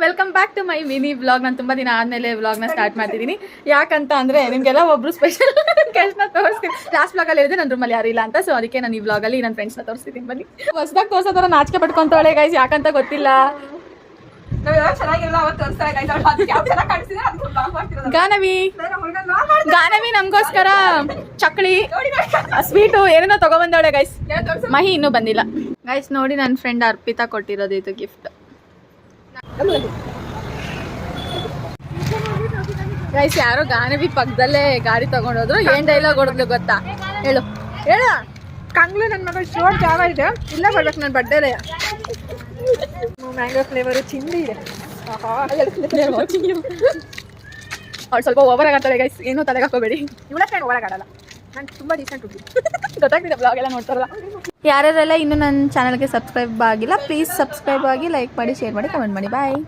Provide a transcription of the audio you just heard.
Welcome back to my mini vlog. ನಾನು ತುಂಬ ದಿನ ಆದಮೇಲೆ ವ್ಲಾಗ್ನ ಸ್ಟಾರ್ಟ್ ಮಾಡ್ತಿದ್ದೀನಿ. ಯಾಕಂತ ಅಂದರೆ ನಿಮಗೆಲ್ಲ ಒಬ್ಬರು ಸ್ಪೆಷಲ್ ಗೆಸ್ಟ್ನ ತೋರಿಸ್ತೀನಿ. ಲಾಸ್ಟ್ ವ್ಲಾಗಲ್ಲಿ ಹೇಳಿದೆ ನನ್ನ ರೂಮಲ್ಲಿ ಯಾರು ಇಲ್ಲ ಅಂತ. ಸೊ ಅದಕ್ಕೆ ನಾನು ಈ ವ್ಲಾಗಲ್ಲಿ ನನ್ನ ಫ್ರೆಂಡ್ಸ್ನ ತೋರಿಸ್ತೀನಿ. ಬನ್ನಿ, ಹೊಸದಾಗಿ ತೋರಿಸೋದ್ರ ನಾಚಿಕೆ ಪಡ್ಕೊಂತಾಳೆ ಗೈಸ್. ಯಾಕಂತ ಗೊತ್ತಿಲ್ಲ. ಗಾನವಿ ನಮಗೋಸ್ಕರ ಚಕ್ಲಿ ಸ್ವೀಟು ಏನೇನೋ ತಗೊಬಂದವಳೆ ಗೈಸ್. ಮಹಿ ಇನ್ನೂ ಬಂದಿಲ್ಲ ಗೈಸ್. ನೋಡಿ, ನನ್ನ ಫ್ರೆಂಡ್ ಅರ್ಪಿತಾ ಕೊಟ್ಟಿರೋದು ಇದು ಗಿಫ್ಟ್ ಗೈಸ್. ಯಾರೋ ಗಾನವಿ ಪಕ್ಕದಲ್ಲೇ ಗಾಡಿ ತಗೊಂಡೋದ್ರು. ಏನ್ ಡೈಲಾಗ್ ಹೊಡೆದ್ಲು ಗೊತ್ತಾ? ಹೇಳು ಹೇಳ. ಕಂಗ್ಲು ನನ್ನ ಮಗಳು ಶೋರ್ ಜಾವ ಇದೆ, ಇಲ್ಲ ಬರ್ಬೇಕು ನನ್ನ ಬಡ್ಡೇಲೆ. ಮ್ಯಾಂಗೋ ಫ್ಲೇವರು ಚಿಂದಿ ಇದೆ. ಅವ್ಳು ಸ್ವಲ್ಪ ಓವರ್ ಆಗತ್ತಾಳೆ ಗೈಸ್. ಏನೂ ತಲೆಗೆ ಹಾಕೋಬೇಡಿ. ಇವಳ ಫ್ರೆಂಡ್ ಒಳಗಾಡಲ್ಲ, ನಾನು ತುಂಬ ಡೀಸೆಂಟ್ ಹುಡುಗಿ. ಗೊತ್ತಾಗ್ತಿದೆ ಬ್ಲಾಗ್ ಎಲ್ಲ ನೋಡ್ತಾರಲ್ಲ. ಯಾರ್ಯಾರೆಲ್ಲ ಇನ್ನೂ ನನ್ನ ಚಾನಲ್ಗೆ ಸಬ್ಸ್ಕ್ರೈಬ್ ಆಗಿಲ್ಲ, ಪ್ಲೀಸ್ ಸಬ್ಸ್ಕ್ರೈಬ್ ಆಗಿ, ಲೈಕ್ ಮಾಡಿ, ಶೇರ್ ಮಾಡಿ, ಕಮೆಂಟ್ ಮಾಡಿ. ಬಾಯ್.